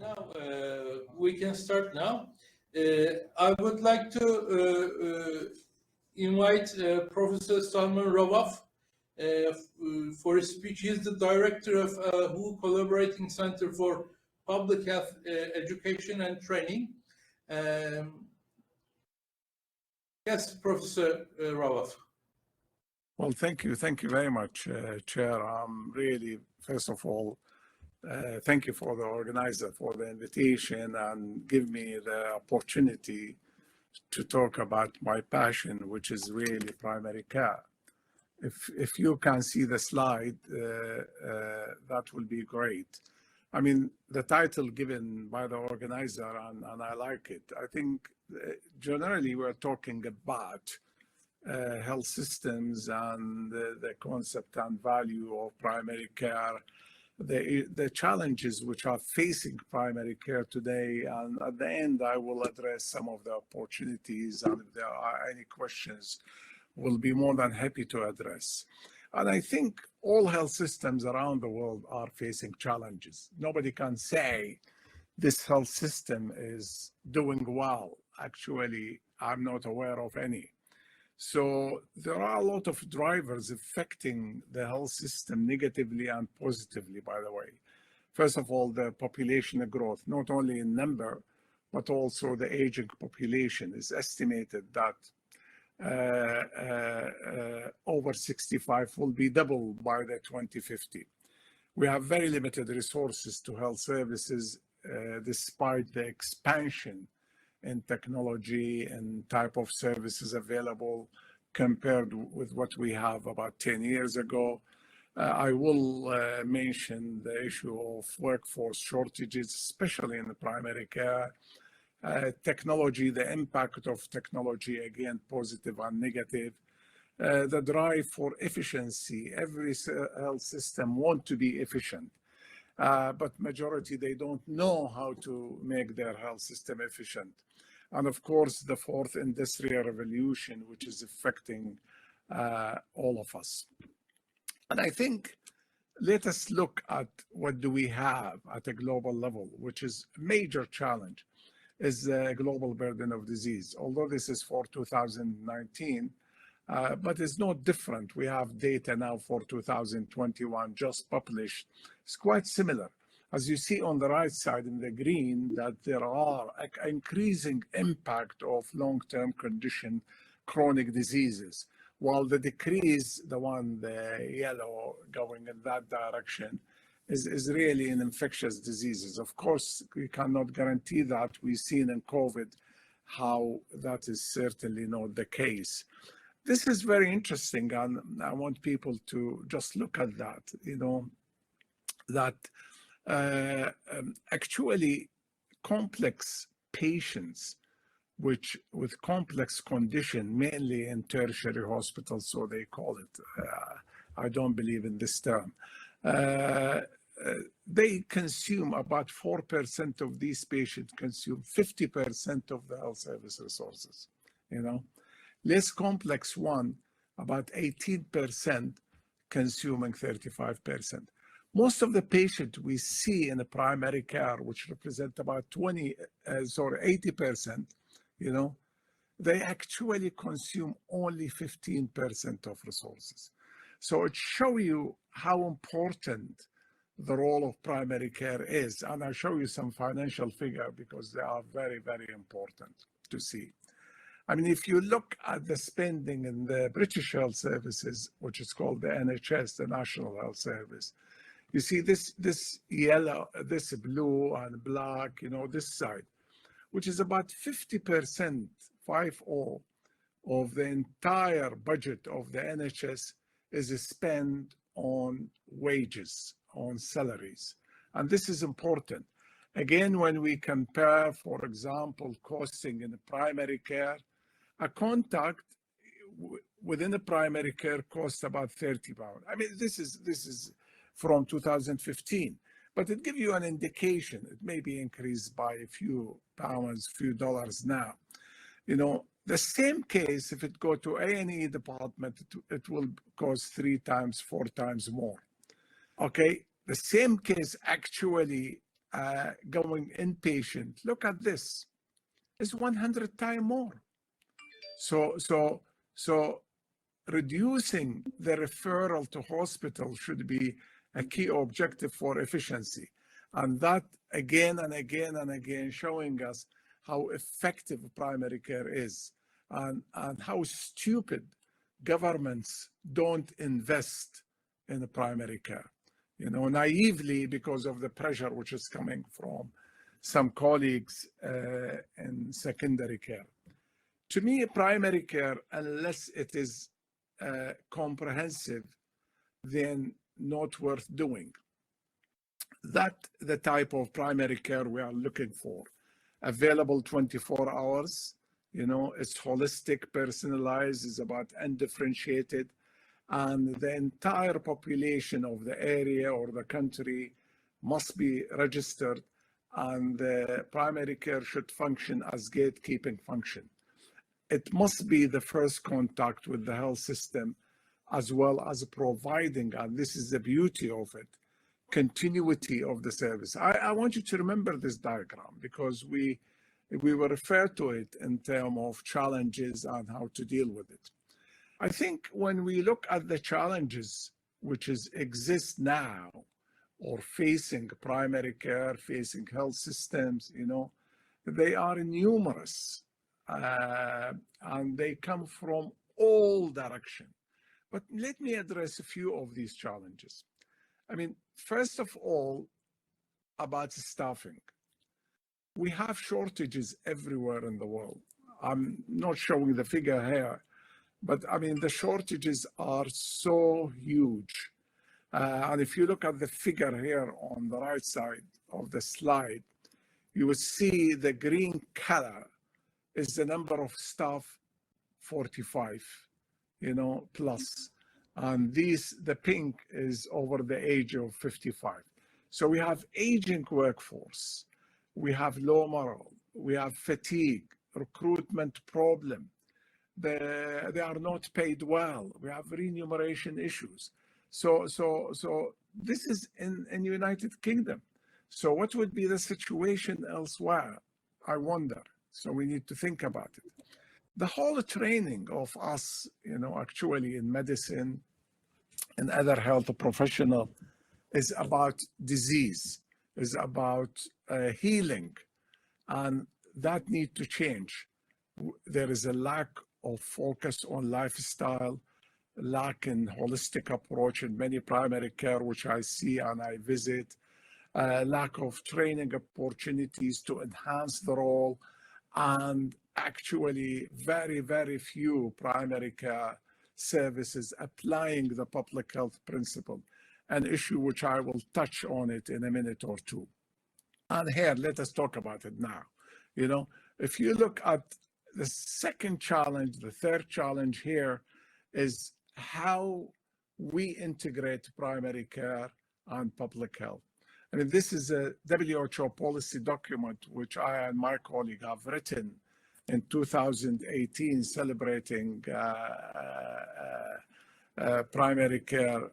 Now we can start now. I would like to invite Professor Salman Rawaf for a speech. He is the director of WHO Collaborating Center for Public Health Education and Training. Yes, Professor Rawaf. Well, thank you very much, Chair. Really, first of all, thank you for the organizer for the invitation and give me the opportunity to talk about my passion, which is really primary care. If you can see the slide, that will be great. I mean, the title given by the organizer, and I like it. I think generally we're talking about health systems and the concept and value of primary care, the challenges which are facing primary care today, and at the end I will address some of the opportunities, and if there are any questions, we'll be more than happy to address. And I think all health systems around the world are facing challenges. Nobody can say this health system is doing well. Actually, I'm not aware of any. So there are a lot of drivers affecting the health system negatively and positively, by the way. First of all, the population growth, not only in number, but also the aging population. Is estimated that over 65 will be double by the 2050. We have very limited resources to health services despite the expansion in technology and type of services available compared with what we have about 10 years ago. I will mention the issue of workforce shortages, especially in the primary care. Technology, the impact of technology, again, positive and negative. The drive for efficiency. Every health system wants to be efficient, but majority, they don't know how to make their health system efficient. And of course, the fourth industrial revolution, which is affecting all of us. And I think, let us look at what do we have at a global level, which is a major challenge, is the global burden of disease. Although this is for 2019, but it's not different. We have data now for 2021 just published. It's quite similar. As you see on the right side in the green, that there are increasing impact of long-term condition, chronic diseases, while the decrease, the yellow going in that direction, is really in infectious diseases. Of course, we cannot guarantee that. We've seen in COVID how that is certainly not the case. This is very interesting, and I want people to just look at that, that actually complex patients with complex condition, mainly in tertiary hospitals, so they call it, I don't believe in this term, they consume about 4% of these patients consume 50% of the health service resources, Less complex one, about 18%, consuming 35%. Most of the patients we see in the primary care, which represent about 80%, they actually consume only 15% of resources. So it shows you how important the role of primary care is. And I'll show you some financial figures because they are very, very important to see. I mean, if you look at the spending in the British Health Services, which is called the NHS, the National Health Service, you see this yellow, this blue and black, this side, which is about 50%, 50, of the entire budget of the NHS is spent on wages, on salaries. And this is important. Again, when we compare, for example, costing in the primary care, a contact within the primary care costs about £30. I mean, this is from 2015, but it gives you an indication. It may be increased by a few pounds, few dollars now. The same case, if it go to A&E department, it will cost 3 times, 4 times more. Okay, the same case actually going inpatient, look at this, is 100 times more. So reducing the referral to hospital should be a key objective for efficiency. And that again and again and again showing us how effective primary care is and how stupid governments don't invest in the primary care. Naively because of the pressure which is coming from some colleagues in secondary care. To me, primary care, unless it is comprehensive, then not worth doing. That the type of primary care we are looking for. Available 24 hours, it's holistic, personalized, is about undifferentiated, and the entire population of the area or the country must be registered, and the primary care should function as gatekeeping function. It must be the first contact with the health system, as well as providing, and this is the beauty of it, continuity of the service. I want you to remember this diagram because we will refer to it in terms of challenges and how to deal with it. I think when we look at the challenges which exist now or facing primary care, facing health systems, they are numerous and they come from all directions. But let me address a few of these challenges. First of all, about staffing. We have shortages everywhere in the world. I'm not showing the figure here, but the shortages are so huge. And if you look at the figure here on the right side of the slide, you will see the green color is the number of staff 45, plus. And the pink is over the age of 55. So we have aging workforce, we have low morale, we have fatigue, recruitment problem. They are not paid well. We have remuneration issues. So this is in United Kingdom. So what would be the situation elsewhere? I wonder. So we need to think about it. The whole training of us, actually in medicine and other health professional is about disease, is about healing, and that need to change. There is a lack of focus on lifestyle, lack in holistic approach in many primary care, which I see and I visit, lack of training opportunities to enhance the role, and actually very, very few primary care services applying the public health principle, an issue which I will touch on it in a minute or two. And here, let us talk about it now. If you look at the second challenge, the third challenge here is how we integrate primary care and public health. This is a WHO policy document which I and my colleague have written in 2018, celebrating primary care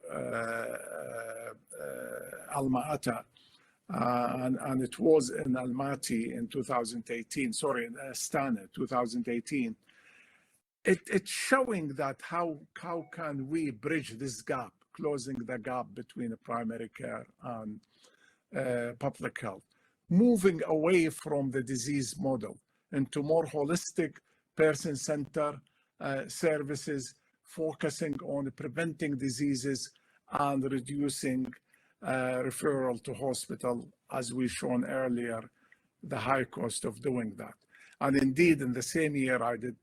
Alma Ata, and it was in Almaty in 2018. Sorry, in Astana, 2018. It's showing that how can we bridge this gap, closing the gap between the primary care and public health, moving away from the disease model into more holistic, person-centered services, focusing on preventing diseases and reducing referral to hospital, as we shown earlier, the high cost of doing that. And indeed, in the same year, I did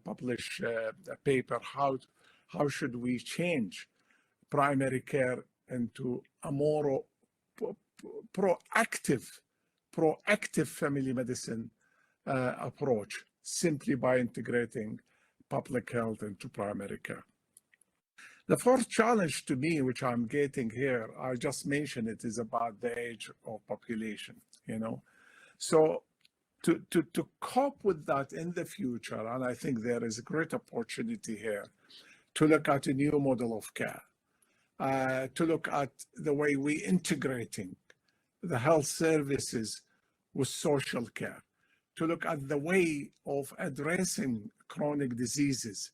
publish a paper, how should we change primary care into a more proactive family medicine approach, simply by integrating public health into primary care. The fourth challenge to me, which I'm getting here, I just mentioned it, is about the age of population, So to cope with that in the future, and I think there is a great opportunity here to look at a new model of care, to look at the way we integrating the health services with social care, to look at the way of addressing chronic diseases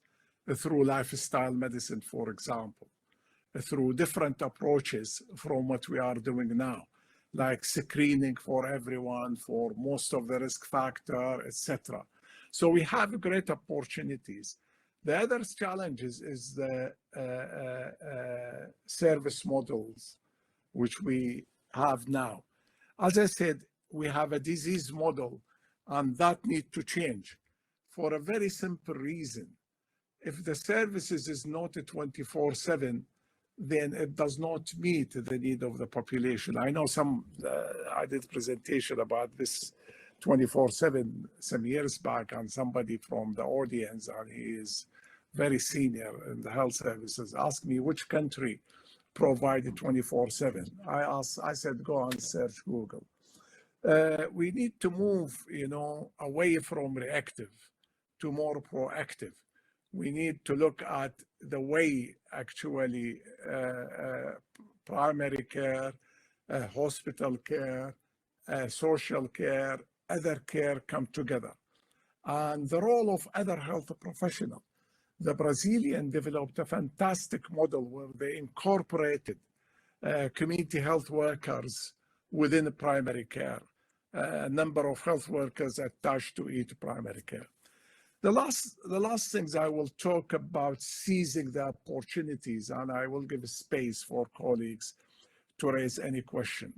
through lifestyle medicine, for example, through different approaches from what we are doing now, like screening for everyone, for most of the risk factor, etc. So we have great opportunities. The other challenges is the service models, which we have now. As I said, we have a disease model, and that needs to change for a very simple reason. If the services is not 24/7, then it does not meet the need of the population. I know I did a presentation about this 24/7 some years back, and somebody from the audience, and he is very senior in the health services, asked me which country provided 24/7. I said, go and search Google. We need to move, away from reactive to more proactive. We need to look at the way actually primary care, hospital care, social care, other care come together. And the role of other health professionals. The Brazilian developed a fantastic model where they incorporated community health workers within primary care, a number of health workers attached to each primary care. The last things I will talk about seizing the opportunities, and I will give space for colleagues to raise any question.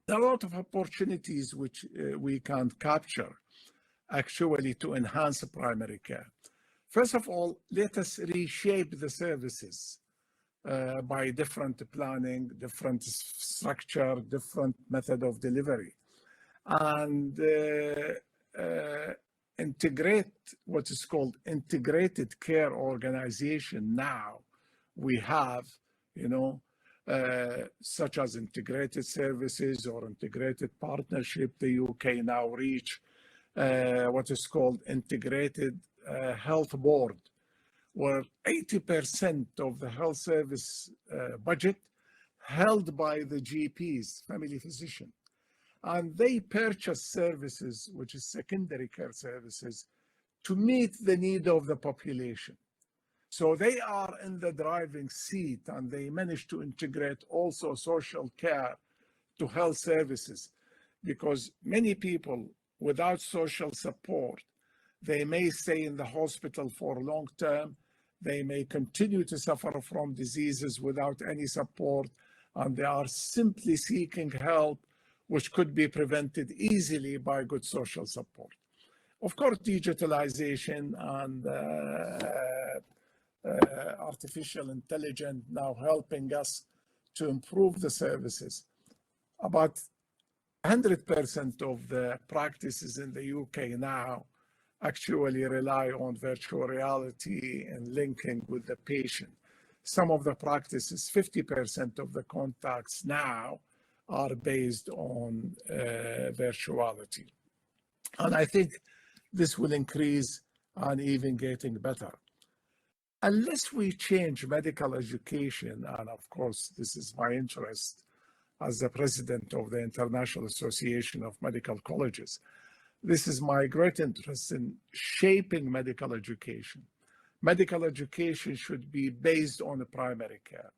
There are a lot of opportunities which we can capture actually to enhance primary care. First of all, let us reshape the services by different planning, different structure, different method of delivery, and integrate what is called integrated care organization. Now we have, such as integrated services or integrated partnership. The UK now reach what is called integrated health board, where 80% of the health service budget held by the GPs, family physician. And they purchase services, which is secondary care services, to meet the need of the population. So they are in the driving seat, and they manage to integrate also social care to health services, because many people without social support, they may stay in the hospital for long term. They may continue to suffer from diseases without any support, and they are simply seeking help, which could be prevented easily by good social support. Of course, digitalization and artificial intelligence now helping us to improve the services. About 100% of the practices in the UK now actually rely on virtual reality and linking with the patient. Some of the practices, 50% of the contacts now are based on virtuality. And I think this will increase and even getting better. Unless we change medical education, and of course, this is my interest as the president of the International Association of Medical Colleges, this is my great interest in shaping medical education. Medical education should be based on primary care.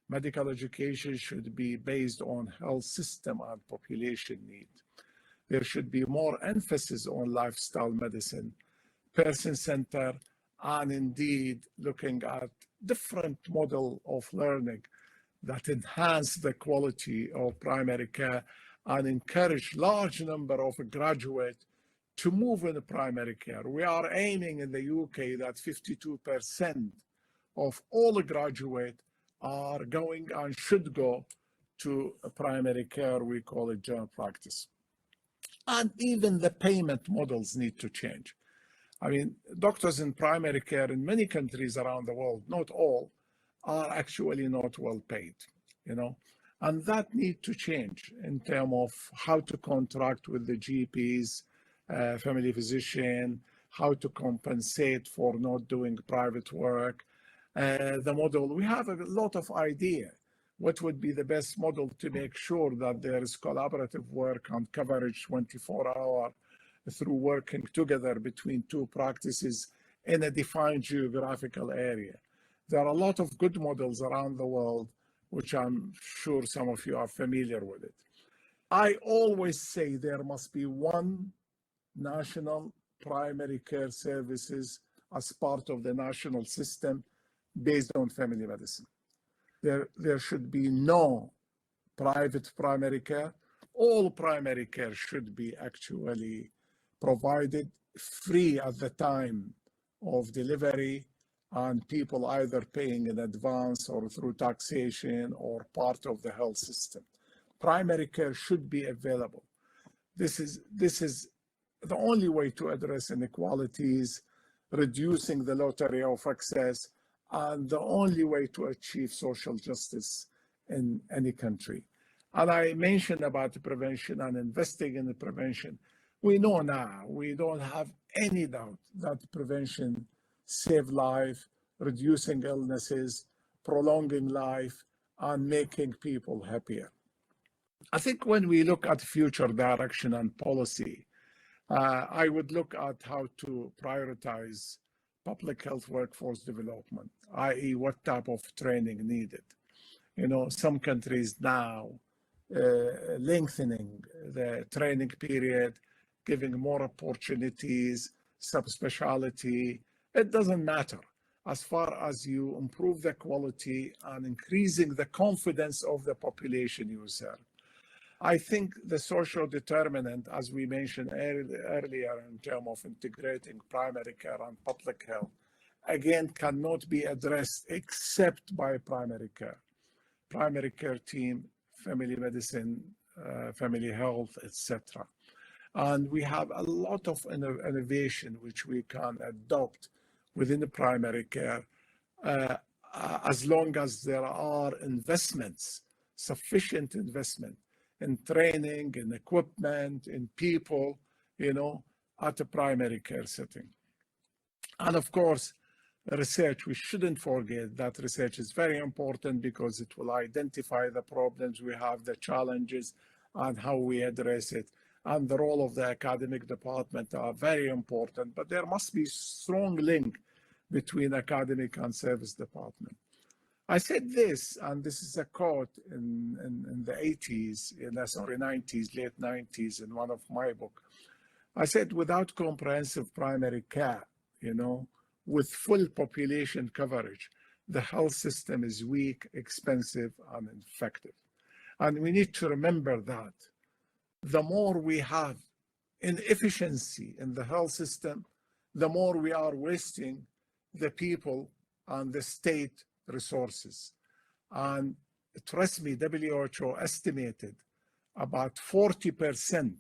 Medical education should be based on health system and population need. There should be more emphasis on lifestyle medicine, person-centered, and indeed looking at different model of learning that enhance the quality of primary care and encourage large number of graduates to move into primary care. We are aiming in the UK that 52% of all graduates are going and should go to primary care. We call it general practice. And even the payment models need to change. I mean, doctors in primary care in many countries around the world, not all, are actually not well paid, and that need to change in terms of how to contract with the GPs, family physician, how to compensate for not doing private work. The model, we have a lot of idea, what would be the best model to make sure that there is collaborative work on coverage 24-hour through working together between two practices in a defined geographical area. There are a lot of good models around the world, which I'm sure some of you are familiar with it. I always say there must be one national primary care services as part of the national system based on family medicine. There should be no private primary care. All primary care should be actually provided free at the time of delivery, and people either paying in advance or through taxation or part of the health system. Primary care should be available. This is the only way to address inequalities, reducing the lottery of access, and the only way to achieve social justice in any country. And I mentioned about the prevention and investing in the prevention. We know now, we don't have any doubt that prevention saves life, reducing illnesses, prolonging life, and making people happier. I think when we look at future direction and policy, I would look at how to prioritize public health workforce development, i.e. what type of training needed. You know, some countries now lengthening the training period, giving more opportunities, subspecialty. It doesn't matter as far as you improve the quality and increasing the confidence of the population you serve. I think the social determinant, as we mentioned earlier in terms of integrating primary care and public health, again, cannot be addressed except by primary care team, family medicine, family health, etc. And we have a lot of innovation which we can adopt within the primary care as long as there are investments, sufficient investment in training, in equipment, in people, you know, at a primary care setting. And of course, research, we shouldn't forget that research is very important because it will identify the problems we have, the challenges, and how we address it. And the role of the academic department are very important, but there must be strong link between academic and service department. I said this, and this is a quote in the 80s, sorry, 90s, late 90s in one of my books. I said, without comprehensive primary care, you know, with full population coverage, the health system is weak, expensive, and ineffective. And we need to remember that the more we have inefficiency in the health system, the more we are wasting the people and the state resources. And trust me, WHO estimated about 40%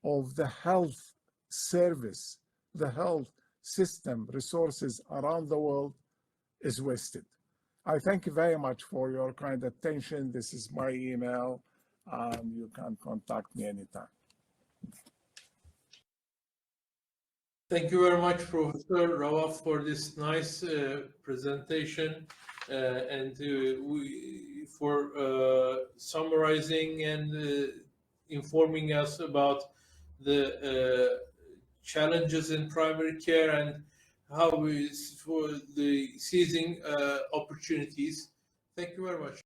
of the health service, the health system resources around the world is wasted. I thank you very much for your kind attention. This is my email, and you can contact me anytime. Thank you very much, Professor Rawaf, for this nice presentation and for summarizing and informing us about the challenges in primary care and how for the seizing opportunities. Thank you very much.